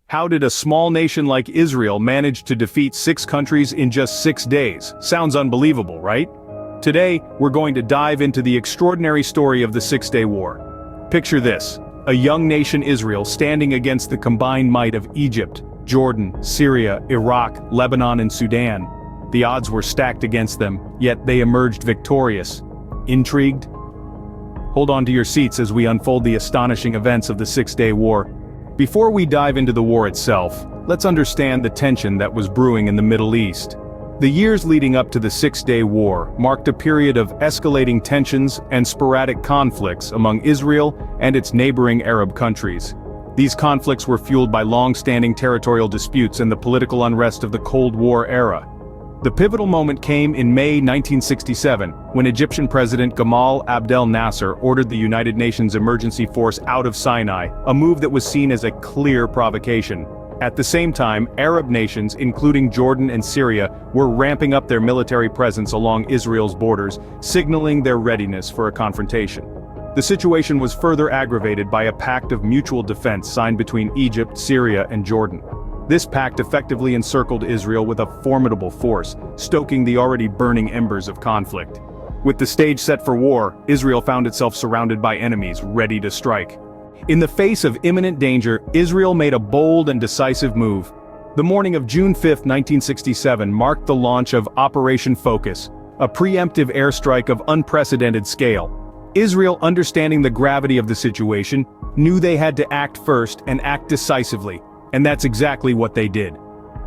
How did a small nation like Israel manage to defeat 6 countries in just 6 days? Sounds unbelievable, right? Today, we're going to dive into the extraordinary story of the Six-Day War. Picture this: a young nation Israel standing against the combined might of Egypt, Jordan, Syria, Iraq, Lebanon and Sudan. The odds were stacked against them, yet they emerged victorious. Intrigued? Hold on to your seats as we unfold the astonishing events of the Six-Day War. Before we dive into the war itself, let's understand the tension that was brewing in the Middle East. The years leading up to the Six-Day War marked a period of escalating tensions and sporadic conflicts among Israel and its neighboring Arab countries. These conflicts were fueled by long-standing territorial disputes and the political unrest of the Cold War era. The pivotal moment came in May 1967, when Egyptian President Gamal Abdel Nasser ordered the United Nations Emergency Force out of Sinai, a move that was seen as a clear provocation. At the same time, Arab nations, including Jordan and Syria, were ramping up their military presence along Israel's borders, signaling their readiness for a confrontation. The situation was further aggravated by a pact of mutual defense signed between Egypt, Syria, and Jordan. This pact effectively encircled Israel with a formidable force, stoking the already burning embers of conflict. With the stage set for war, Israel found itself surrounded by enemies ready to strike. In the face of imminent danger, Israel made a bold and decisive move. The morning of June 5, 1967 marked the launch of Operation Focus, a preemptive airstrike of unprecedented scale. Israel, understanding the gravity of the situation, knew they had to act first and act decisively. And that's exactly what they did.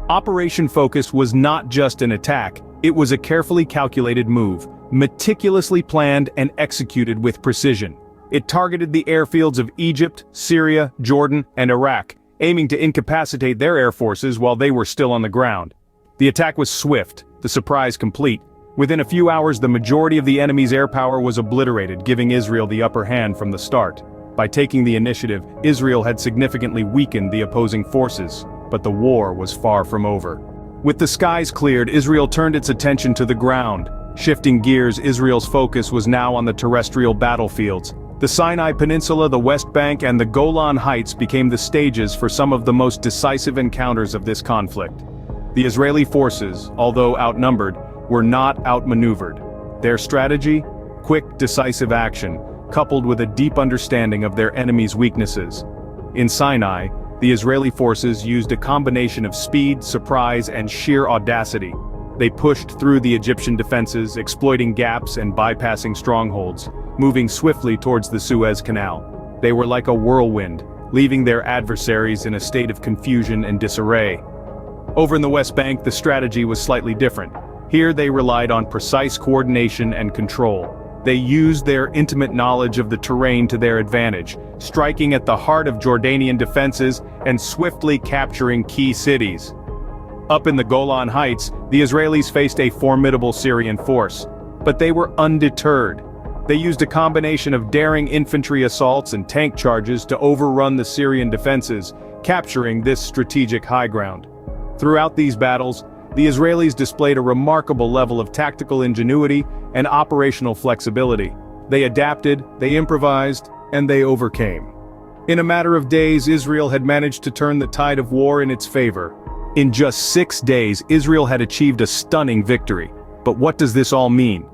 Operation Focus was not just an attack, it was a carefully calculated move, meticulously planned and executed with precision. It targeted the airfields of Egypt, Syria, Jordan, and Iraq, aiming to incapacitate their air forces while they were still on the ground. The attack was swift, the surprise complete. Within a few hours, the majority of the enemy's air power was obliterated, giving Israel the upper hand from the start. By taking the initiative, Israel had significantly weakened the opposing forces, but the war was far from over. With the skies cleared, Israel turned its attention to the ground. Shifting gears, Israel's focus was now on the terrestrial battlefields. The Sinai Peninsula, the West Bank, and the Golan Heights became the stages for some of the most decisive encounters of this conflict. The Israeli forces, although outnumbered, were not outmaneuvered. Their strategy? Quick, decisive action, coupled with a deep understanding of their enemy's weaknesses. In Sinai, the Israeli forces used a combination of speed, surprise, and sheer audacity. They pushed through the Egyptian defenses, exploiting gaps and bypassing strongholds, moving swiftly towards the Suez Canal. They were like a whirlwind, leaving their adversaries in a state of confusion and disarray. Over in the West Bank, the strategy was slightly different. Here they relied on precise coordination and control. They used their intimate knowledge of the terrain to their advantage, striking at the heart of Jordanian defenses and swiftly capturing key cities. Up in the Golan Heights, the Israelis faced a formidable Syrian force, but they were undeterred. They used a combination of daring infantry assaults and tank charges to overrun the Syrian defenses, capturing this strategic high ground. Throughout these battles, the Israelis displayed a remarkable level of tactical ingenuity and operational flexibility. They adapted, they improvised, and they overcame. In a matter of days, Israel had managed to turn the tide of war in its favor. In just 6 days, Israel had achieved a stunning victory. But what does this all mean?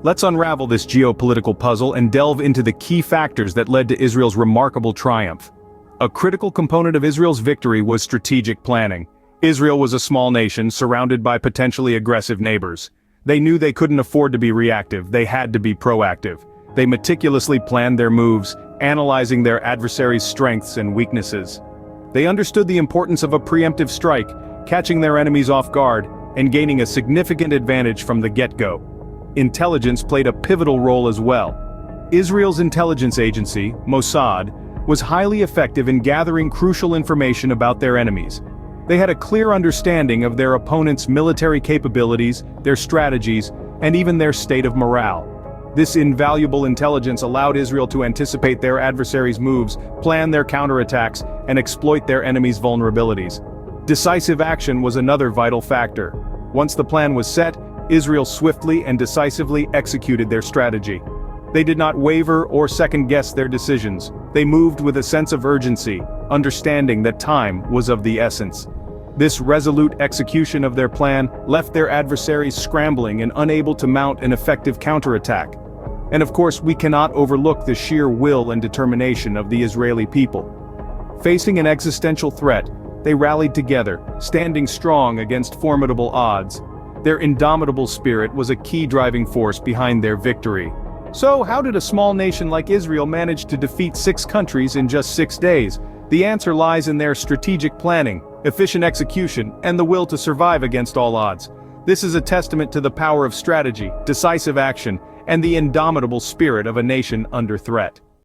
Let's unravel this geopolitical puzzle and delve into the key factors that led to Israel's remarkable triumph. A critical component of Israel's victory was strategic planning. Israel was a small nation surrounded by potentially aggressive neighbors. They knew they couldn't afford to be reactive, they had to be proactive. They meticulously planned their moves, analyzing their adversaries' strengths and weaknesses. They understood the importance of a preemptive strike, catching their enemies off guard, and gaining a significant advantage from the get-go. Intelligence played a pivotal role as well. Israel's intelligence agency, Mossad, was highly effective in gathering crucial information about their enemies. They had a clear understanding of their opponent's military capabilities, their strategies, and even their state of morale. This invaluable intelligence allowed Israel to anticipate their adversaries' moves, plan their counterattacks, and exploit their enemies' vulnerabilities. Decisive action was another vital factor. Once the plan was set, Israel swiftly and decisively executed their strategy. They did not waver or second-guess their decisions. They moved with a sense of urgency, understanding that time was of the essence. This resolute execution of their plan left their adversaries scrambling and unable to mount an effective counterattack. And of course, we cannot overlook the sheer will and determination of the Israeli people. Facing an existential threat, they rallied together, standing strong against formidable odds. Their indomitable spirit was a key driving force behind their victory. So, how did a small nation like Israel manage to defeat 6 countries in just 6 days? The answer lies in their strategic planning, efficient execution, and the will to survive against all odds. This is a testament to the power of strategy, decisive action, and the indomitable spirit of a nation under threat.